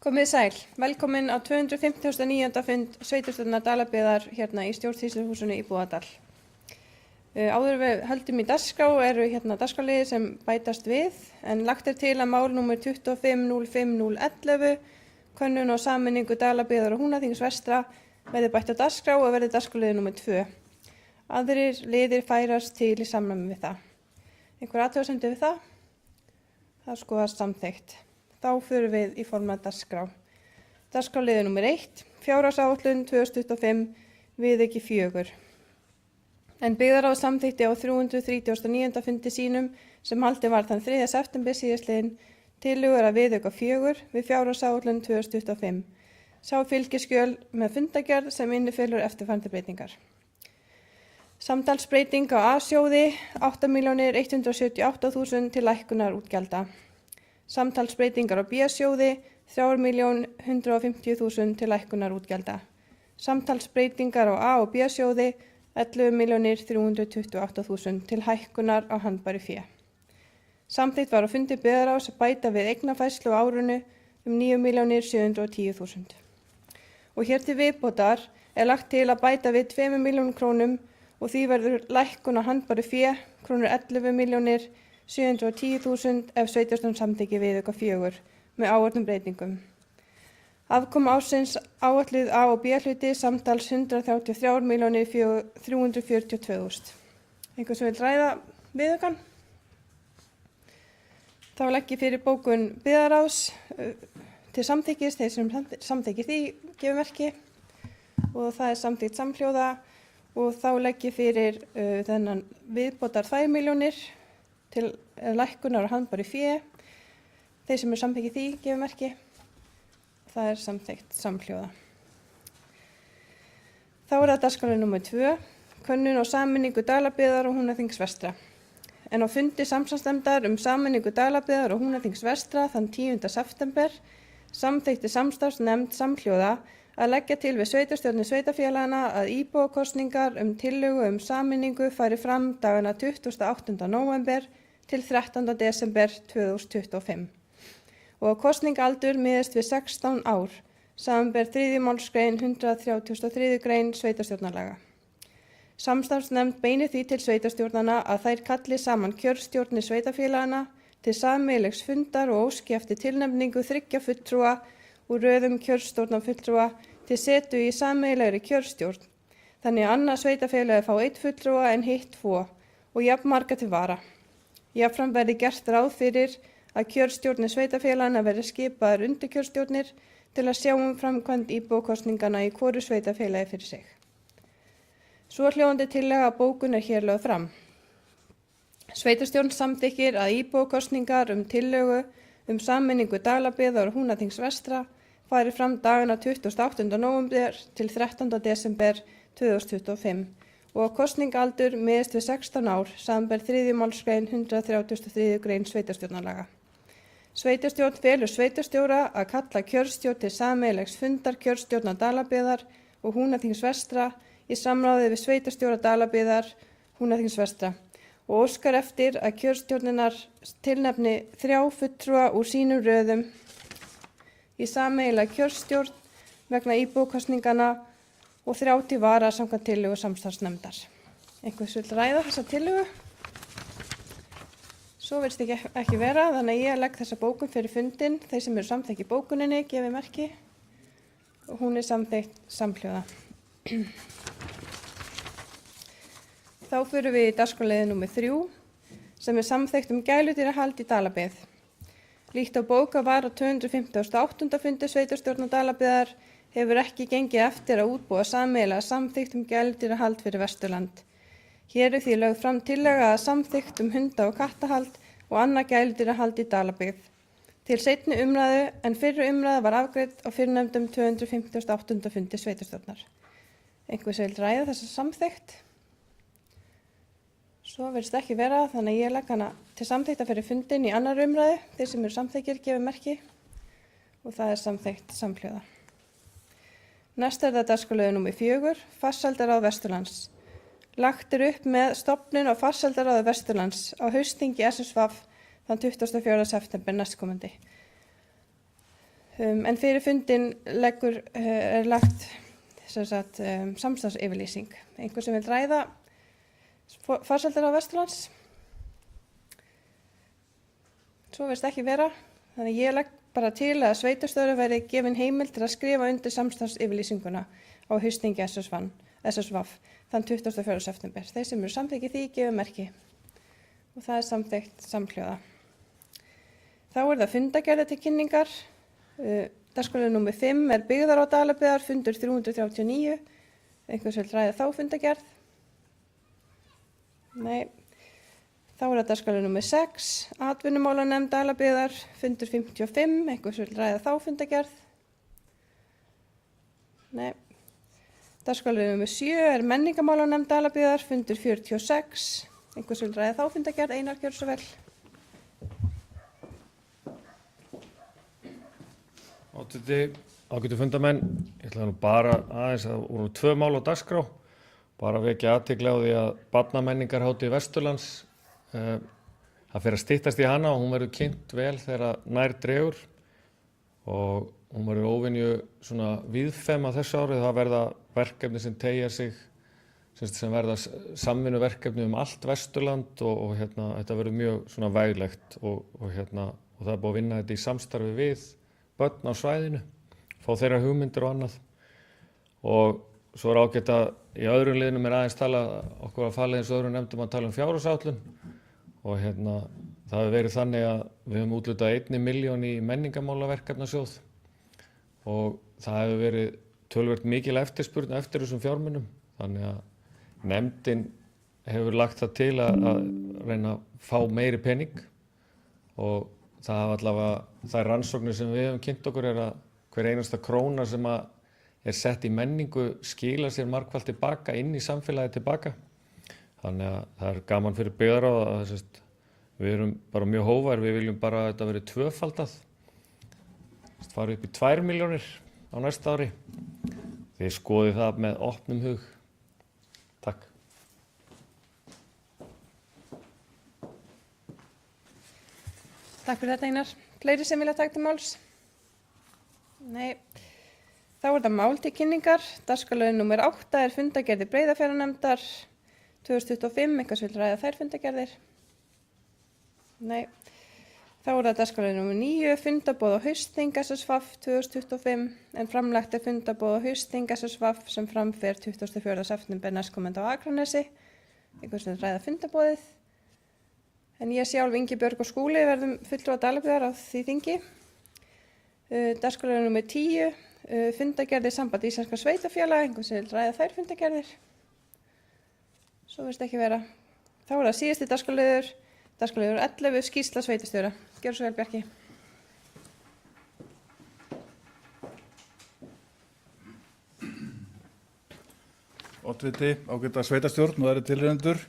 Komið sæl, velkomin á 259. fund sveitarstjórnar Dalabyggðar hérna í stjórnsýsluhúsinu í Búðardal. Áður við höldum í dagskrá eru hérna dagskrárliðir sem bætast við, en lagt til að mál númer 25.05.011, könnun og sameiningu Dalabyggðar og Húnaþings vestra, verði bætt á dagskrá og verði dagskrárliður númer 2. Aðrir liðir færast til í samræmi við það. Einhver athugasemdir við það? Það skoðast samþykkt. Þá förum við í formlega dagskrá. Dagskrárliður númer 1, fjárhagsáætlun 2025, viðauki 4. En byggðarráð samþykkti á 339. fundi sínum sem haldið var þann 3. september síðastliðinn tillögur að viðauka 4 við fjárhagsáætlun 2025. Sá fylgiskjöl með fundagerð sem innifelur eftirfarandi breytingar. Samtalsbreyting á A-sjóði 8.178.000 til lækkunar útgjalda. Samtalsbreytingar á B-sjóði 3.150.000 til lækkunar útgjalda. Samtalsbreytingar á A- og B-sjóði 11.328.000 til hækkunar á handbæru fé. Samþykkt var á fundi byggðarráðs að bæta við eignafærslu á árinu 9.710.000. Og hér til viðbótar lagt til að bæta við 2 milljónum krónum og því verður lækkun á handbæru fé krónur 11.710.000 ef sveitarstjórn samþykki viðauka 4 með áorðnum breytingum. Afkoma ársins áætluð A- og B-hluti samtals 133.342.000. Einhver sem vil ræða viðaukann? Þá legg ég fyrir bókun byggðarráðs til samþykkis, þeir sem samþykkir því gefur merki og það samþykkt samhljóða og þá legg ég fyrir þennan viðbótar 2 milljónir til lækkunar og handbæru fé. Þeir sem samþykkir því gefur merki. Það samþykkt samhljóða. Þá það dagskrárliður númer 2, könnun og sameiningu Dalabyggðar og Húnaþings vestra. En á fundi samstarfsnefndar sameiningu Dalabyggðar og Húnaþings vestra þann 10. september samþykkti samstarfsnefnd samhljóða að leggja til við sveitarstjórnir sveitarfélaganna að íbúakosningar tillögu sameiningu fari fram dagana 28. nóvember til 13. desember 2025. Og kosningaaldur miðast við 16 ár, samanber 3. málsgrein 133. grein sveitarstjórnarlaga. Samstarfsnefnd beinir því til sveitarstjórnanna að þær kalli saman kjörstjórnir sveitarfélagana til sameiginlegs fundar og óski eftir tilnefningu 3 fulltrúa úr röðum kjörstjórnarfulltrúa til setu í sameiginlegri kjörstjórn. Þannig að annað sveitarfélagi fá 1 fulltrúa en hitt 2 og jafnmarga til vara. Jafnframt verði gert ráð fyrir að kjörstjórnir sveitarfélagana verði skipaðar undirkjörstjórnir til að sjá framkvæmd íbúakosningana í hvoru sveitarfélagi fyrir sig. Svohljóðandi tillaga bókun hér lögð fram. Sveitarstjórn samþykkir að íbúakosningar tillögu sameiningu Dalabyggðar og Húnaþings vestra fari fram dagana 28. nóvember til 13. desember 2025 og kosningaaldur miðast við 16 ár, samanber 3. málsgrein 133. grein sveitarstjórnarlaga. Sveitarstjórn felur sveitarstjóra að kalla kjörstjórn til sameiginlegs fundar kjörstjórnar Dalabyggðar og Húnaþings vestra í samráði við sveitarstjóra Dalabyggðar Húnaþings vestra og óskar eftir að kjörstjórninar tilnefni 3 fulltrúa úr sínum röðum í sameiginlega kjörstjórn vegna íbúakosningana og 3 til vara samkvæmt tillögu samstarfsnefndar. Einhvers vill ræða þessa tillögu? Svo virðist ekki vera, þannig að ég legg þessa bókun fyrir fundin. Þeir sem eru samþykki bókuninni gefi merki og hún samþykkt samhljóða. Þá förum við í dagskrárliður númer 3 sem samþykkt gæludýrahald í Dalabyggð. Líkt á bóka var á 258. fundi sveitarstjórnar Dalabyggðar hefur ekki gengið eftir að útbúa sameiginlega samþykkt gæludýrahald fyrir Vesturland. Hér því lögð fram tillaga að samþykkt hunda- og kattahald og annað gæludýrahald í Dalabyggð. Til seinni umræðu en fyrri umræða var afgreidd á fyrrnefndum 258. fundi sveitarstjórnar. Einhvers vill ræða þessa samþykkt? Svo virðist ekki vera, þannig að ég legg hana til samþykta fyrir fundin í annar umræðu. Þeir sem eru samþykkir gefi merki og það samþykkt samhljóða. Næst það dagskrárliður númer 4, farsældaráð Vesturlands. Lagt upp með stofnun á farsældaráði Vesturlands á haustþingi SSVAF þann 24. september næstkomandi. En fyrir fundin er lagt samstarfsyfirlýsing. Einhver sem vil ræða farsældir á Vesturlands? Svo virðist ekki vera. Þannig ég legg bara til að sveitarstjóra verði gefin heimild til að skrifa undir samstarfsyfirlýsinguna á haustþingi SSVAF þann 24. september. Þeir sem eru samþykkið því gefa merki og það er samþykkt samhljóða. Þá er það fundagerðir til kynningar. Dagskrárliður númer 5 er byggðar á Dalabyggðar, fundur 339. Einhvers vill ræða þá fundagerð? Nei. Þá er það dagskrárliður númer 6, atvinnumálanefnd Dalabyggðar, fundur 55. Einhvers vill ræða þá fundagerð? Nei. Dagskrárliður númer 7 er menningarmálanefnd Dalabyggðar, fundur 46. Einhvers vill ræða þá fundagerð? Einar, gjörðu svo vel. Ágætu fundamenn, ég ætla nú bara aðeins að voru 2 mál á dagskrá, bara vekja athygli á því að barnamenningarhátíð Vesturlands, það fer að styttast í hana og hún verður kynnt vel þegar nær dregur og hún verður óvenju svona víðfeðm þessu árið. Það verða verkefni sem teygja sig, sem verða samvinnuverkefni allt Vesturland og þetta verður mjög svona veglegt og það er búið að vinna þetta í samstarfi við börn á svæðinu, fá þeirra hugmyndir og annað. Og svo er ágætt að í öðrum liðnum er aðeins okkur að falla eins og öðrum nefndum að tala fjárhagsáætlun og það hefur verið þannig að við höfum úthlutað 1 milljón í menningarmálaverkefnasjóð og það hefur verið töluvert mikil eftirspurn eftir þessum fjármunum, þannig að nefndin hefur lagt það til að reyna að fá meiri pening og það hafa allavega þær rannsóknir sem við hefum kynnt okkur er að hver einasta króna sem er sett í menningu skila sér margfalt tilbaka inn í samfélagið tilbaka. Þannig að það er gaman fyrir byggðarráð að við erum bara mjög hógvær, við viljum bara að þetta verið tvöfaldað. Farið upp í 2 milljónir á næsta ári. Þið skoðið það með opnum hug. Takk. Takk fyrir þetta, Einar. Fleiri sem vilja taka til máls? Nei. Þá er það mál til kynningar. Dagskrárliður númer 8 er fundagerðir Breiðafjarðarnefndar 2025. Einhvers vill ræða þær fundagerðir? Nei. Þá er það dagskrárliður númer 9, fundarboð á haustþing SSVAF 2025, en framlagt er fundarboð á haustþing SSVAF sem framfer 24. september næstkomandi á Akranesi. Einhvers vill ræða fundarboðið? En ég sjálf, Ingibjörg og Skúli verðum fulltrúar Dalabyggðar á því þingi. Dagskrárliður númer 10, fundagerðir Samband íslenskra sveitarfélaga, einhvers vill ræða þær fundagerðir? Svo virðist ekki vera. Þá er það síðasti dagskrárliður, dagskrárliður 11, skýrsla sveitarstjóra. Gjörðu svo vel, Bjarki. Oddviti, ágæta sveitarstjórn og aðrir tilheyrendur.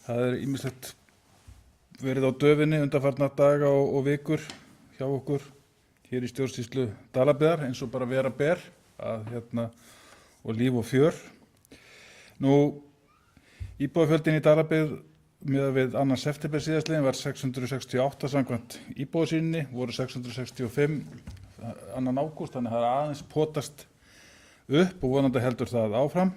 Það er ýmislegt verið á döfinni undanfarna daga og vikur hjá okkur hér í stjórnsýslu Dalabyggðar eins og bara vera ber og líf og fjör. Nú, íbúafjöldin í Dalabyggð miðað við 2. september síðastliðinn var 668 samkvæmt íbúasýninni, voru 665 2. ágúst, þannig að það er aðeins potast upp og vonandi heldur það áfram.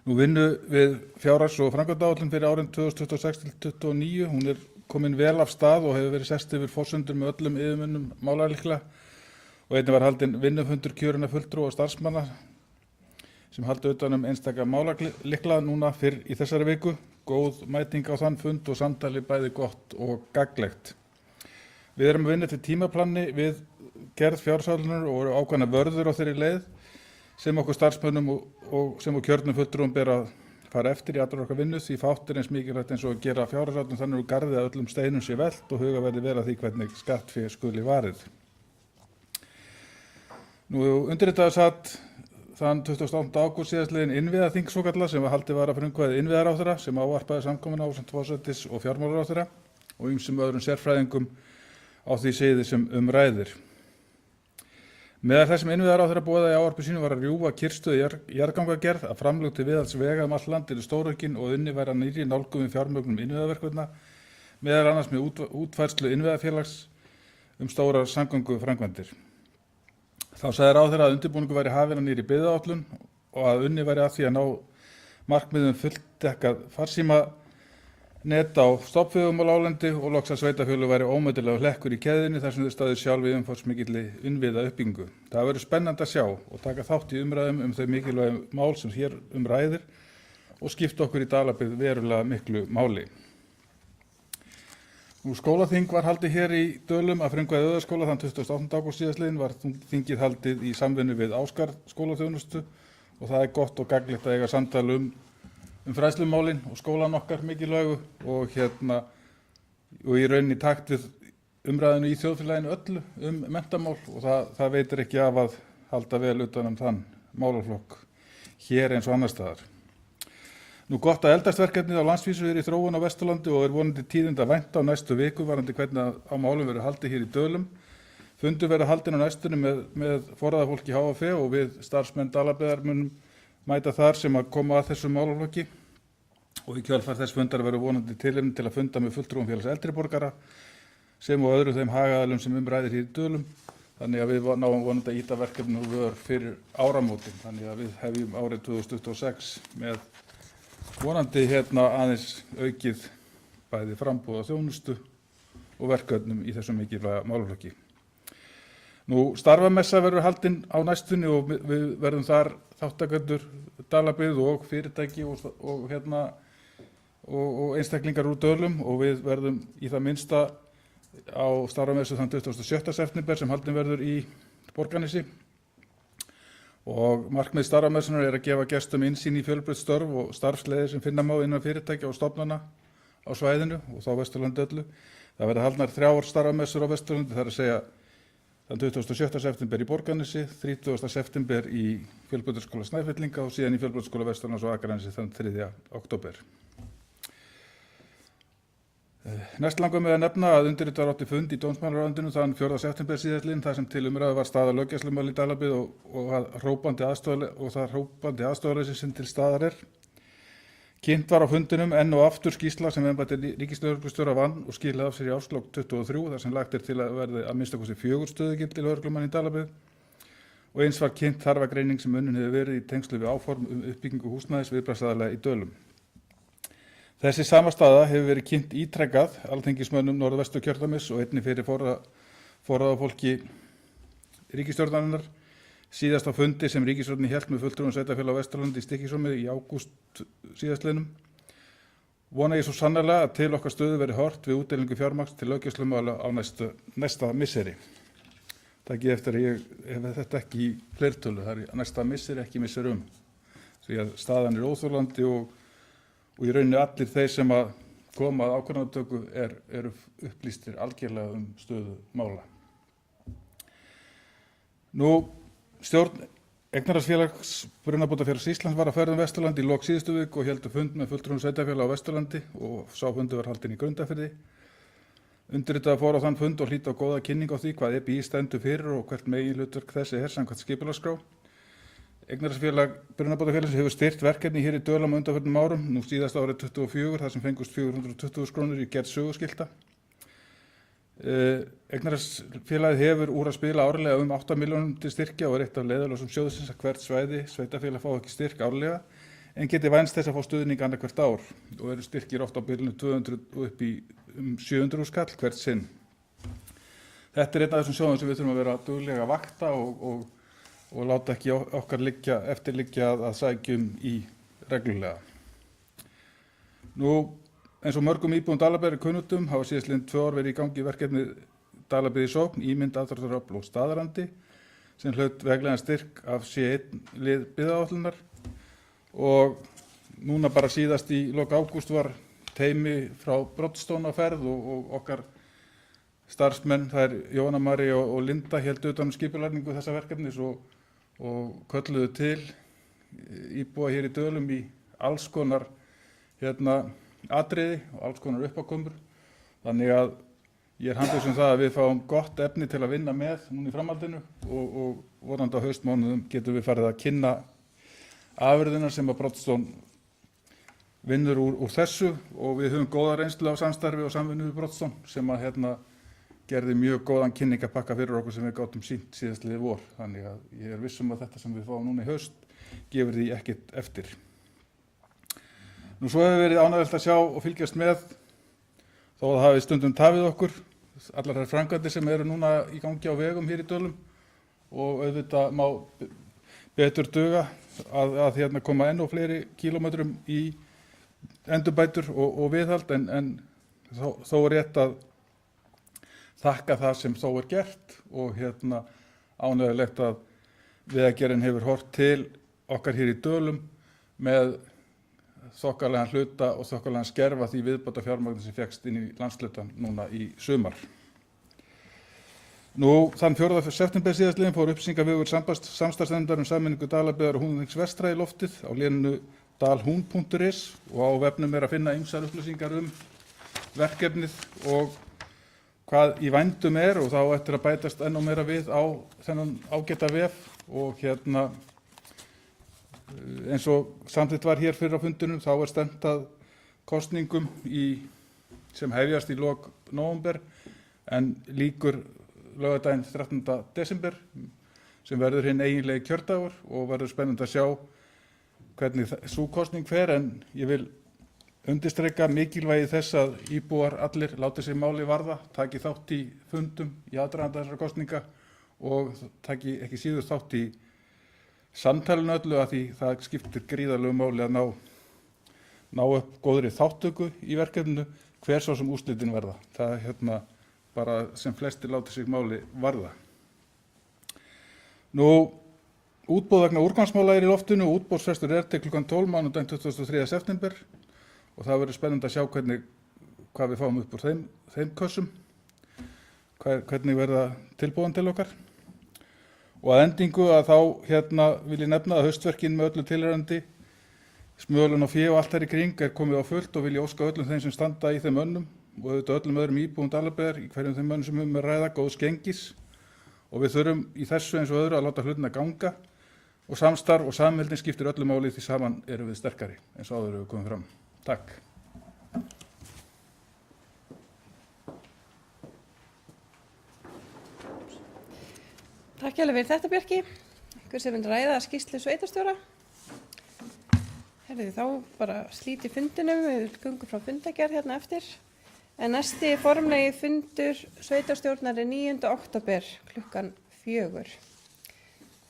Nú vinnu við fjárhags- og framkvæmdaáætlun fyrir árin 2026 til 2029. Hún er komin vel af stað og hefur verið sest yfir forsendur með öllum yfirmönnum málalykla og einnig var haldinn vinnufundur kjörinna fulltrúa og starfsmanna sem haldi utan einstaka málalykla núna fyrr í þessari viku. Góð mæting á þann fund og samtali bæði gott og gagnlegt. Við erum að vinna til tímaplanni við gerð fjárhagsáætlunar og ákveðna vörður á þeirri leið sem okkur starfsmönnum og sem og kjörnum fulltrúum ber að fara eftir í allra okkar vinnu, því fátt er eins mikilvægt eins og að gera fjárhagsáætlun þannig úr garði að öllum steinum sé velt og huga verði vel að því hvernig skattfé skuli varið. Nú undirritaður satt þann 28. ágúst síðastliðinn innviðaþing svokallað sem haldið var að frumkvæði innviðaráðherra sem ávarpaði samkomuna ásamt forsætis- og fjármálaráðherra og ýmsum öðrum sérfræðingum á því sviði sem ræðir. Meðal þess sem innviðaráðherra boðaði í ávarpi sínu var að rjúfa kyrrstöðu jarðgangagerð, að framlög til viðhalds vega um allt land eru stóraukin og unnið væri að nýrri nálgun við fjármögnun innviðaverkefna, meðal annars með útfærslu innviðafélags stórar samgönguframkvæmdir. Þá sagði ráðherra að undirbúningur væri hafinn á nýrri byggðaáætlun og að unnið væri að því að ná markmiðum fulldekkað farsímanet á stofnvegum á láglendi og loks að sveitarfélög væri ómetanlegur hlekkur í keðjunni þar sem þau staðið sjálf í umfangsmikilli innviða uppbyggingu. Það verður spennandi að sjá og taka þátt í umræðum þau mikilvægu mál sem hér ræðir og skipta okkur í Dalabyggð verulega miklu máli. Skólaþing var haldið hér í Dölum að frumkvæði Auðaskóla þann 28. ágúst síðastliðinn var þingið haldið í samvinnu við Ásgarð skólaþjónustu og það er gott og gagnlegt að eiga samtal um fræðslumálin og skólan okkar mikilvægu og í rauninni í takt við umræðinu í þjóðfélaginu öllu menntamál og það veitir ekki af að halda vel utan þann málaflokk hér eins og annars staðar. Gott að eldastverkefnið á landsvísu í þróun á Vesturlandi og vonandi tíðinda vænta á næstu viku varðandi hvernig á málum verður haldið hér í Dölum. Fundur verður haldinn á næstunni með forráðafólki HFE og við starfsmenn Dalabyggðar munum mæta þar sem að koma að þessum málaflokki og í kjölfar þess fundar verður vonandi tilefni til að funda með fulltrúum félags eldri borgara sem og öðrum þeim hagaðilum sem ræðir hér í Dölum. Þannig að við náum vonandi að ýta verkefninu úr vör fyrir áramótin. Þannig að við hefjum árið 2026 með vonandi aðeins aukið bæði framboð á þjónustu og verkefnum í þessum mikilvæga málaflokki. Starfamessa verður haldin á næstunni og við verðum þar þáttakendur Dalabyggð og fyrirtæki og einstaklingar úr Dölum og við verðum í það minnsta á starfamessu þann 27. september sem haldin verður í Borgarnesi. Og markmið starfamessunar er að gefa gestum innsýn í fjölbreytt störf og starfsleiðir sem finna má innan fyrirtækja og stofnana á svæðinu og þá Vesturlandi öllu. Það verða haldnar 3 starfamessur á Vesturlandi, það er að segja þann 27. september í Borgarnesi, 30. september í Fjölbrautaskóla Snæfellinga og síðan í Fjölbrautaskóla Vesturlands og Akranesi þann 3. október. Næst langar mig að nefna að undirritaður átti fund í dómsmálaráðuneytinu þann 4. september síðastliðinn þar sem til umræðu var staða löggæslumála í Dalabyggð og það hrópandi aðstoðarleysi sem til staðar er. Kynnt var á fundinum enn og aftur skýrsla sem embætti ríkislögreglustjóra vann og skilaði af sér í árslok 23 þar sem lagt er til að verði að minnsta kosti 4 stöðugildi lögreglumanna í Dalabyggð og eins var kynnt þarfagreining sem unnin hefur verið í tengslu við áform uppbyggingu húsnæðis viðbragðsaðila í Dölum. Þessi sama staða hefur verið kynnt ítrekað alþingismönnum Norðvesturkjördæmis og einnig fyrir forráðafólki ríkisstjórnarinnar síðast á fundi sem ríkisstjórnin hélt með fulltrúum sveitarfélaga á Vesturlandi í Stykkishólmi í ágúst síðastliðnum. Vona ég svo sannarlega að til okkar stöðu verið horft við útdeilingu fjármagns til löggæslumála á næsta misseri. Takið eftir að ég hef þetta ekki í fleirtölu, það er næsta misseri ekki misserum. Því að staðan er óþolandi og í rauninni allir þeir sem að koma að ákvörðunartöku eru upplýstir algjörlega stöðu mála. Stjórn Eignarhaldsfélags Brunabótafélags Íslands var á ferð Vesturlandi í lok síðustu viku og héldu fund með fulltrúum sveitarfélaga á Vesturlandi og sá fundur var haldinn í Grundarfirði. Undirritaður fór á þann fund og hlýddi á góða kynningu á því hvað EBI stendur fyrir og hvert meginhlutverk þessi er samkvæmt skipulagsskrá. Eignarhaldsfélag Brunabótafélags hefur styrkt verkefni hér í Dölum á undanförnum árum, nú síðast árið 24 þar sem fengust 420.000 krónur í gerð söguskilta. Eignarhaldsfélagið hefur úr að spila árlega 8 milljónum til styrkja og er eitt af leiðarljósum sjóðsins að hvert svæði sveitarfélag fá ekki styrk árlega en geti vænst þess að fá stuðning annað hvert ár og eru styrkir oft á bilinu 200 og upp í 700.000 kall hvert sinn. Þetta er einn af þessum sjóðum sem við þurfum að vera duglega að vakta og láta ekki okkar eftirliggja að sækjum í reglulega. Eins og mörgum íbúum Dalabyggðar er kunnugt hafa síðastliðin 2 ár verið í gangi verkefni Dalabyggð í sókn, ímynd, aðdráttarafl og staðarandi sem hlaut veglegan styrk af C1 lið byggðaáætlunar og núna bara síðast í lok ágúst var teymi frá Broadstone á ferð og okkar starfsmenn, það er Jóhanna María og Linda héldu utan skipulagningu þessa verkefnis og kölluðu til íbúa hér í Dölum í alls konar atriði og alls konar uppákomur. Þannig að ég er handviss það að við fáum gott efni til að vinna með núna í framhaldinu og vonandi á haustmánuðum getum við farið að kynna afurðina sem að Broadstone vinnur úr þessu og við höfum góða reynslu af samstarfi og samvinnu við Broadstone sem að gerði mjög góðan kynningapakka fyrir okkur sem við gátum sýnt síðastliðið vor. Þannig að ég er viss að þetta sem við fáum núna í haust gefur því ekkert eftir. Nú svo hefur verið ánægjulegt að sjá og fylgjast með, þó að það hafi stundum tafið okkur, allar þær framkvæmdir sem eru núna í gangi á vegum hér í Dölum og auðvitað má betur duga að hérna koma enn og fleiri kílómetrum í endurbætur og viðhald en þó er rétt að þakka það sem þó er gert og hérna ánægjulegt að Vegagerðin hefur horft til okkar hér í Dölum með þokkalegan hluta og þokkalegan skerf af því viðbóta fjármagni sem fékkst inn í landshlutann núna í sumar. Nú, þann 4. september síðastliðinn fór upplýsingavegur samstarfsnefndar sameiningu Dalabyggðar og Húnaþings vestra í loftið á léninu dalhún.is og á vefnum er að finna ýmsar upplýsingar verkefnið og hvað í vændum og þá eftir að bætast enn og meira við á þennan ágæta vef og hérna eins og samþykkt var hér fyrir á fundinum þá stefnt að kosningum sem hefjast í lok nóvember en lýkur laugardaginn 13. desember sem verður hinn eiginlegi kjördagur og verður spennandi að sjá hvernig sú kosning fer en ég vil undirstrika mikilvægi þess að íbúar allir láti sig máli varða, taki þátt í fundum í aðdraganda þessara kosninga og taki ekki síður þátt í samtalinu öllu að því það skiptir gríðarlegu máli að ná upp góðri þáttöku í verkefninu hver svo sem úrslitin verða. Það er hérna bara sem flestir láti sig máli varða. Nú, útboð vegna úrgangsmála í loftinu og útboðsfrestur til klukkan 12 mánudaginn 23. september og það verður spennandi að sjá hvað við fáum upp úr þeim kössum, hvernig verða tilbúin til okkar. Og að endingu að þá vil ég nefna að haustverkin með öllu tilheyrandi, smölun og fé og allt þar í kring komið á fullt og vil ég óska öllum þeim sem standa í þeim önnum og auðvitað öllum öðrum íbúum Dalabyggðar í hverjum þeim önnum sem ræða góðs gengis og við þurfum í þessu eins og öðru að láta hlutina ganga og samstarf og samheldni skiptir öllu máli því saman erum við sterkari eins og áður hefur komið fram. Takk. Takk hérlega fyrir þetta, Bjarki. Hver sem myndi ræða skýrslu sveitarstjóra. Herðu þá bara slíti fundinum, við göngum frá fundagerð hérna eftir. En næsti formlegi fundur sveitarstjórnar 9. október klukkan 4.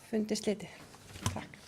Fundi slitið. Takk.